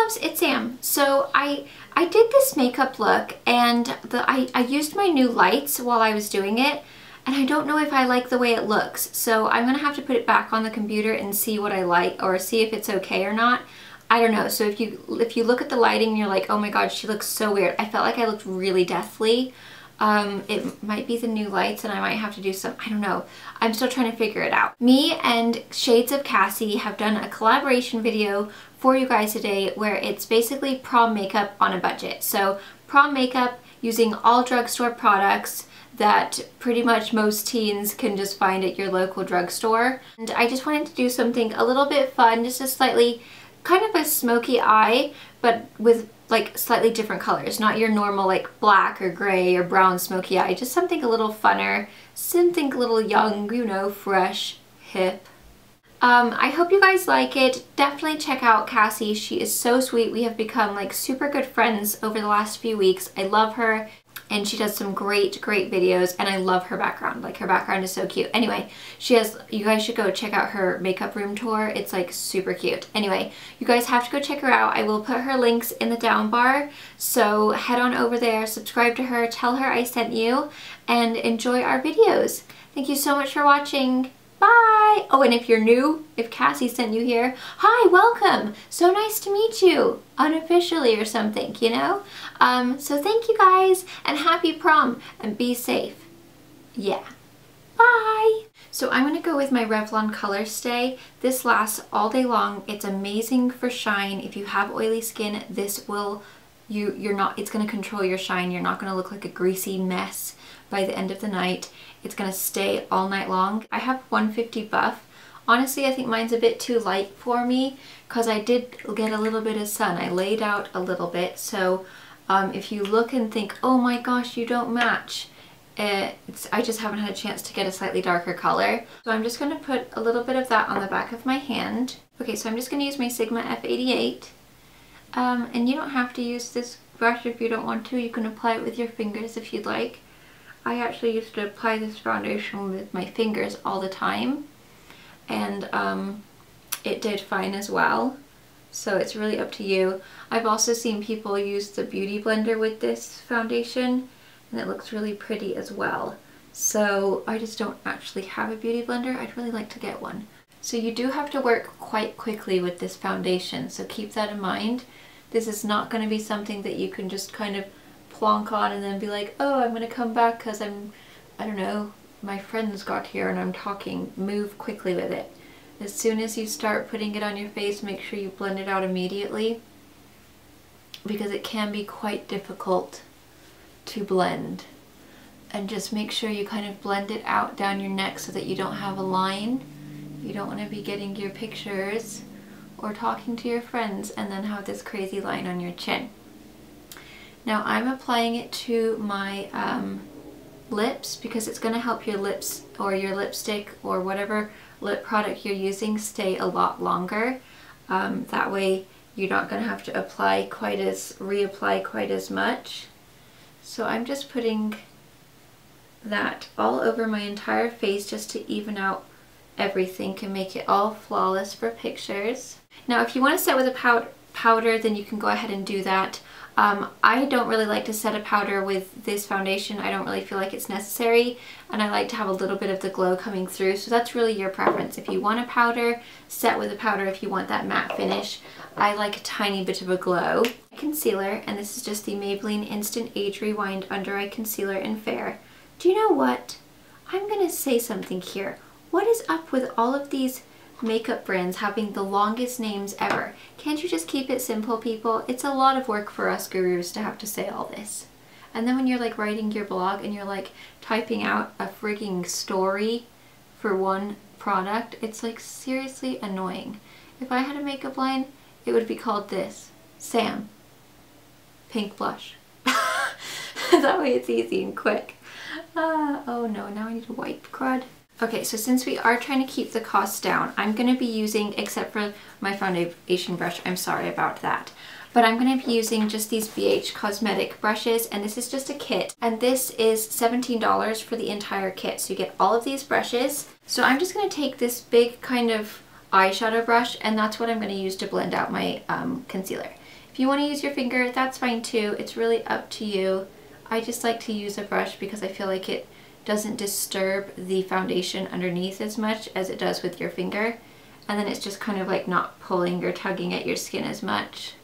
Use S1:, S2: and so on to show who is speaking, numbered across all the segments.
S1: loves, it's Sam. So I did this makeup look and I used my new lights while I was doing it, and I don't know if I like the way it looks. So I'm gonna have to put it back on the computer and see what I like, or see if it's okay or not. I don't know. So if you look at the lighting and you're like, oh my god, she looks so weird. I felt like I looked really deathly. It might be the new lights and I might have to do some, I don't know. I'm still trying to figure it out. Me and Shades of Kassie have done a collaboration video for you guys today where it's basically prom makeup on a budget. So prom makeup using all drugstore products that pretty much most teens can just find at your local drugstore. And I just wanted to do something a little bit fun, just a slightly kind of a smoky eye, but with like slightly different colors, not your normal like black or gray or brown smoky eye, just something a little funner, something a little young, you know, fresh, hip. I hope you guys like it. Definitely check out Kassie. She is so sweet. We have become like super good friends over the last few weeks. I love her. And she does some great videos, and I love her background. Like, her background is so cute. Anyway, you guys should go check out her makeup room tour. It's like super cute. Anyway, you guys have to go check her out. I will put her links in the down bar, so head on over there, subscribe to her, tell her I sent you, and enjoy our videos. Thank you so much for watching. Bye! Oh, and if you're new, if Kassie sent you here, hi, welcome! So nice to meet you, unofficially or something, you know? So thank you guys, and happy prom, and be safe. Yeah. Bye! So I'm gonna go with my Revlon Colorstay. This lasts all day long. It's amazing for shine. If you have oily skin, this will, it's gonna control your shine. You're not gonna look like a greasy mess by the end of the night. It's gonna stay all night long. I have 150 buff. Honestly, I think mine's a bit too light for me because I did get a little bit of sun. I laid out a little bit, so if you look and think, oh my gosh, you don't match, I just haven't had a chance to get a slightly darker color. So I'm just gonna put a little bit of that on the back of my hand. Okay, so I'm just gonna use my Sigma F88. And you don't have to use this brush if you don't want to. You can apply it with your fingers if you'd like. I actually used to apply this foundation with my fingers all the time, and it did fine as well. So it's really up to you. I've also seen people use the Beauty Blender with this foundation, and it looks really pretty as well. So I just don't actually have a Beauty Blender. I'd really like to get one. So you do have to work quite quickly with this foundation, so keep that in mind. This is not going to be something that you can just kind of plonk on and then be like, oh, I'm gonna come back because I don't know, my friends got here and I'm talking. Move quickly with it. As soon as you start putting it on your face, make sure you blend it out immediately, because it can be quite difficult to blend. And just make sure you kind of blend it out down your neck so that you don't have a line. You don't want to be getting your pictures or talking to your friends and then have this crazy line on your chin. Now I'm applying it to my lips because it's going to help your lips or your lipstick or whatever lip product you're using stay a lot longer. That way you're not going to have to reapply quite as much. So I'm just putting that all over my entire face just to even out everything and make it all flawless for pictures. Now if you want to set with a powder, then you can go ahead and do that. I don't really like to set a powder with this foundation. I don't really feel like it's necessary, and I like to have a little bit of the glow coming through, so that's really your preference. If you want a powder, set with a powder if you want that matte finish. I like a tiny bit of a glow. Concealer, and this is just the Maybelline Instant Age Rewind Under Eye Concealer in Fair. Do you know what? I'm gonna say something here. What is up with all of these makeup brands having the longest names ever? Can't you just keep it simple, people? It's a lot of work for us gurus to have to say all this. And then when you're like writing your blog and you're like typing out a frigging story for one product, it's like seriously annoying. If I had a makeup line, it would be called this: Sam Pink Blush. That way it's easy and quick. Oh no, now I need to wipe crud. Okay, so since we are trying to keep the costs down, I'm going to be using, except for my foundation brush, I'm sorry about that, but I'm going to be using just these BH Cosmetic brushes, and this is just a kit, and this is $17 for the entire kit, so you get all of these brushes. So I'm just going to take this big kind of eyeshadow brush, and that's what I'm going to use to blend out my concealer. If you want to use your finger, that's fine too. It's really up to you. I just like to use a brush because I feel like it doesn't disturb the foundation underneath as much as it does with your finger. And then it's just kind of like not pulling or tugging at your skin as much.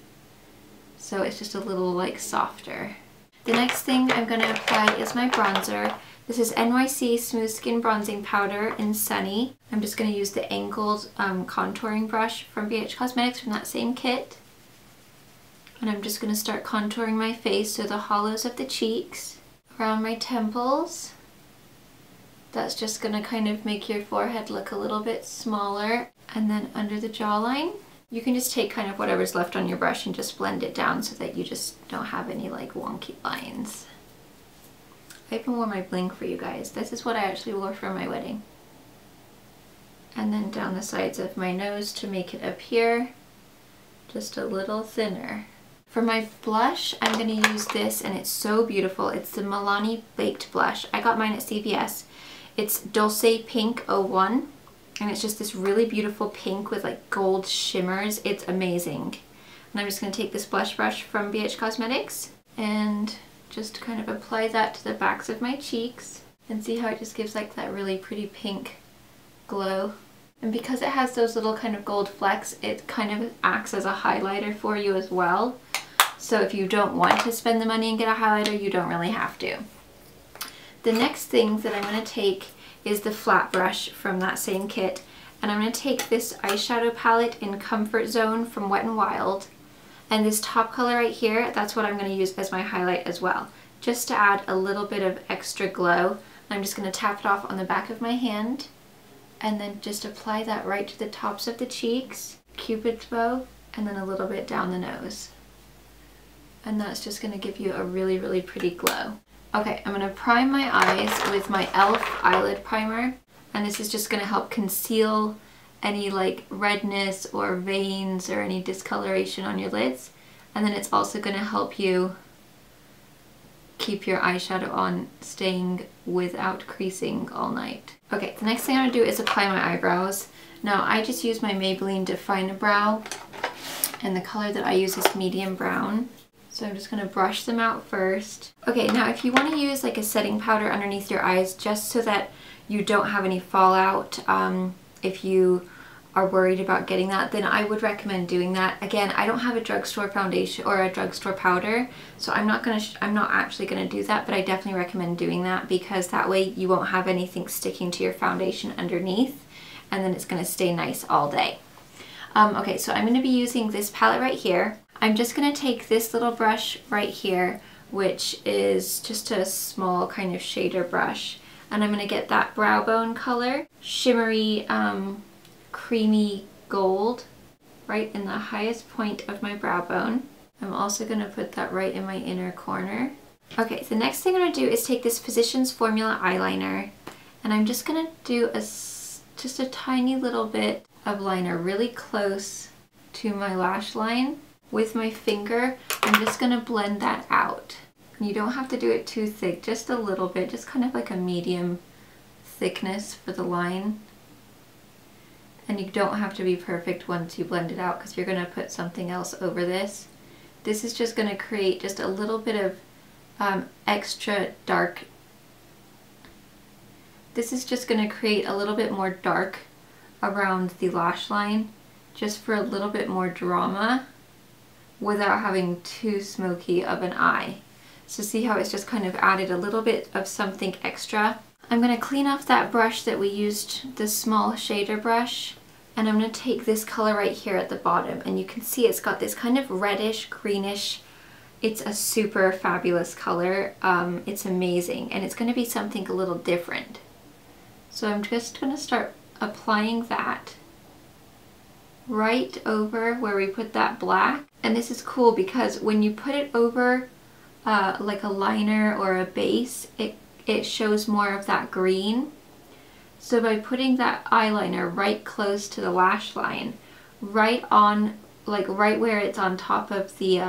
S1: So it's just a little like softer. The next thing I'm going to apply is my bronzer. This is NYC Smooth Skin Bronzing Powder in Sunny. I'm just going to use the angled contouring brush from BH Cosmetics from that same kit. And I'm just going to start contouring my face, so the hollows of the cheeks, around my temples. That's just going to kind of make your forehead look a little bit smaller. And then under the jawline, you can just take kind of whatever's left on your brush and just blend it down so that you just don't have any like wonky lines. I even wore my bling for you guys. This is what I actually wore for my wedding. And then down the sides of my nose to make it appear just a little thinner. For my blush, I'm going to use this, and it's so beautiful. It's the Milani Baked Blush. I got mine at CVS. It's Dolce Pink 01, and it's just this really beautiful pink with like gold shimmers. It's amazing. And I'm just going to take this blush brush from BH Cosmetics and just kind of apply that to the backs of my cheeks, and see how it just gives like that really pretty pink glow. And because it has those little kind of gold flecks, it kind of acts as a highlighter for you as well. So if you don't want to spend the money and get a highlighter, you don't really have to. The next thing that I'm going to take is the flat brush from that same kit. And I'm going to take this eyeshadow palette in Comfort Zone from Wet n Wild. And this top color right here, that's what I'm going to use as my highlight as well. Just to add a little bit of extra glow. I'm just going to tap it off on the back of my hand. And then just apply that right to the tops of the cheeks, Cupid's bow, and then a little bit down the nose. And that's just going to give you a really, really pretty glow. Okay, I'm going to prime my eyes with my e.l.f. eyelid primer. And this is just going to help conceal any like redness or veins or any discoloration on your lids. And then it's also going to help you keep your eyeshadow on staying without creasing all night. Okay, the next thing I'm going to do is apply my eyebrows. Now I just use my Maybelline Define a Brow, and the color that I use is medium brown. So I'm just going to brush them out first. Okay, now if you want to use like a setting powder underneath your eyes just so that you don't have any fallout, if you are worried about getting that, then I would recommend doing that. Again, I don't have a drugstore foundation or a drugstore powder, so I'm not actually gonna do that, but I definitely recommend doing that because that way you won't have anything sticking to your foundation underneath, and then it's gonna stay nice all day. Okay, so I'm gonna be using this palette right here. I'm just gonna take this little brush right here, which is just a small kind of shader brush, and I'm gonna get that brow bone color, shimmery, creamy gold right in the highest point of my brow bone. I'm also going to put that right in my inner corner. Okay, the next thing I'm going to do is take this Physicians Formula eyeliner, and I'm just going to do just a tiny little bit of liner really close to my lash line. With my finger, I'm just going to blend that out. You don't have to do it too thick, just a little bit, just kind of like a medium thickness for the line. And you don't have to be perfect once you blend it out because you're going to put something else over this. This is just going to create just a little bit of extra dark. This is just going to create a little bit more dark around the lash line, just for a little bit more drama without having too smoky of an eye. So see how it's just kind of added a little bit of something extra. I'm going to clean off that brush that we used, the small shader brush, and I'm going to take this color right here at the bottom, and you can see it's got this kind of reddish, greenish, it's a super fabulous color. It's amazing, and it's going to be something a little different. So I'm just going to start applying that right over where we put that black. And this is cool because when you put it over like a liner or a base, it shows more of that green. So by putting that eyeliner right close to the lash line, right on, like right where it's on top of the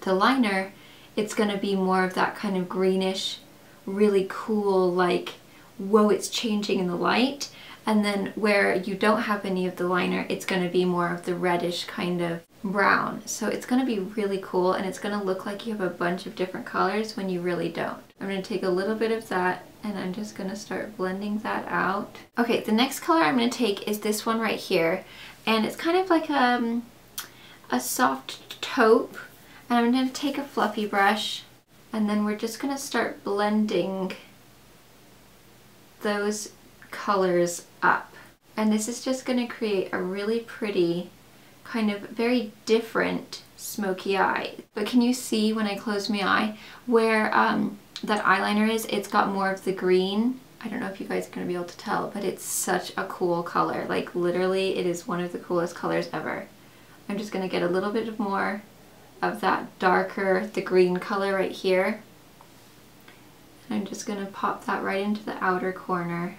S1: liner, it's going to be more of that kind of greenish, really cool, like, whoa, it's changing in the light. And then where you don't have any of the liner, it's going to be more of the reddish kind of brown. So it's going to be really cool, and it's going to look like you have a bunch of different colors when you really don't. I'm going to take a little bit of that and I'm just going to start blending that out. Okay, the next color I'm going to take is this one right here, and it's kind of like a soft taupe. And I'm going to take a fluffy brush, and then we're just going to start blending those colors up. And this is just going to create a really pretty, kind of very different smoky eye. But can you see when I close my eye where that eyeliner is? It's got more of the green. I don't know if you guys are going to be able to tell, but it's such a cool color. Like literally it is one of the coolest colors ever. I'm just going to get a little bit more of that darker, the green color right here. And I'm just going to pop that right into the outer corner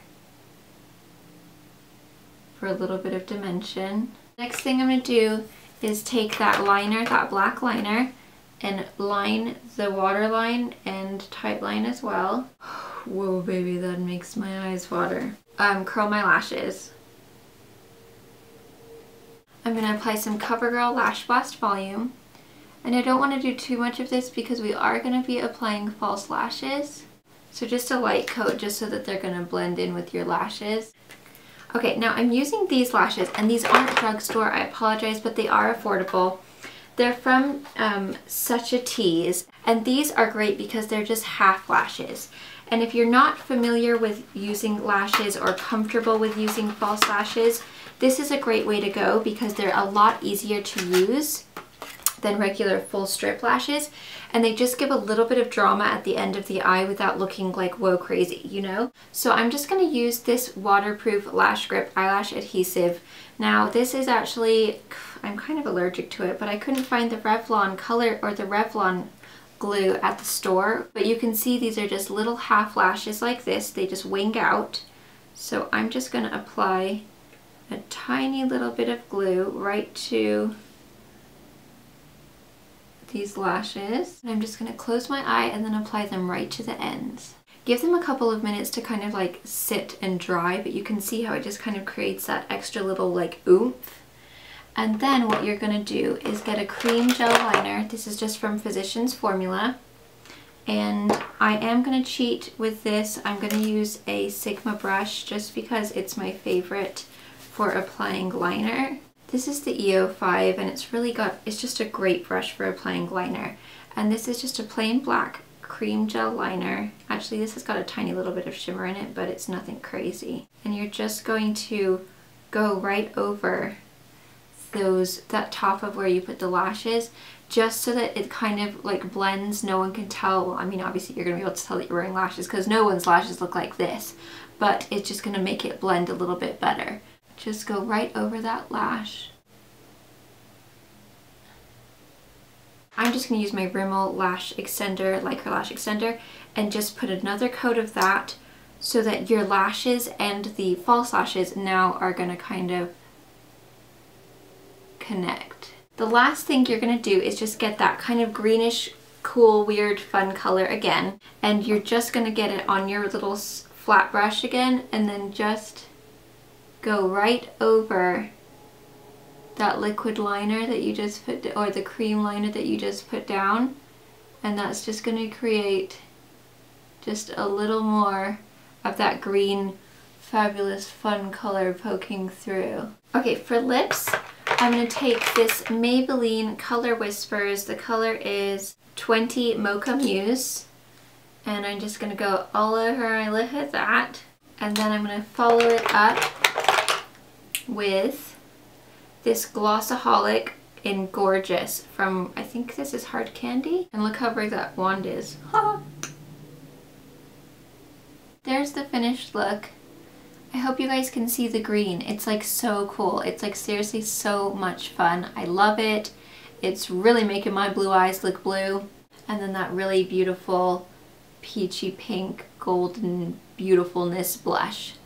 S1: for a little bit of dimension. Next thing I'm going to do is take that liner, that black liner, and line the waterline and tightline as well. Whoa baby, that makes my eyes water. Curl my lashes. I'm going to apply some CoverGirl Lash Blast Volume. And I don't want to do too much of this because we are going to be applying false lashes. So just a light coat just so that they're going to blend in with your lashes. Okay, now I'm using these lashes, and these aren't drugstore, I apologize, but they are affordable. They're from Such a Tease, and these are great because they're just half lashes. And if you're not familiar with using lashes or comfortable with using false lashes, this is a great way to go because they're a lot easier to use than regular full strip lashes, and they just give a little bit of drama at the end of the eye without looking like whoa crazy, you know? So I'm just going to use this waterproof Lash Grip eyelash adhesive. Now this is actually, I'm kind of allergic to it, but I couldn't find the Revlon color or the Revlon glue at the store, but you can see these are just little half lashes like this. They just wing out. So I'm just going to apply a tiny little bit of glue right to these lashes. And I'm just going to close my eye and then apply them right to the ends. Give them a couple of minutes to kind of like sit and dry, but you can see how it just kind of creates that extra little like oomph. And then what you're going to do is get a cream gel liner. This is just from Physicians Formula. And I am going to cheat with this. I'm going to use a Sigma brush just because it's my favorite for applying liner. This is the EO5, and it's just a great brush for applying liner. And this is just a plain black cream gel liner. Actually, this has got a tiny little bit of shimmer in it, but it's nothing crazy. And you're just going to go right over that top of where you put the lashes, just so that it kind of like blends. No one can tell. Well, I mean, obviously you're going to be able to tell that you're wearing lashes because no one's lashes look like this, but it's just going to make it blend a little bit better. Just go right over that lash. I'm just going to use my Rimmel lash extender, Lycra lash extender, and just put another coat of that so that your lashes and the false lashes now are going to kind of connect. The last thing you're going to do is just get that kind of greenish, cool, weird, fun color again, and you're just going to get it on your little flat brush again, and then just go right over that liquid liner that you just put, or the cream liner that you just put down, and that's just going to create just a little more of that green, fabulous, fun color poking through. Okay, for lips, I'm going to take this Maybelline Color Whispers. The color is 20 Mocha Muse, and I'm just going to go all over my lip with that, and then I'm going to follow it up with this Glossaholic in Gorgeous from, I think this is Hard Candy. And look how big that wand is. There's the finished look. I hope you guys can see the green. It's like so cool. It's like seriously so much fun. I love it. It's really making my blue eyes look blue. And then that really beautiful peachy pink golden beautifulness blush.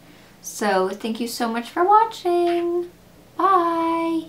S1: So thank you so much for watching. Bye!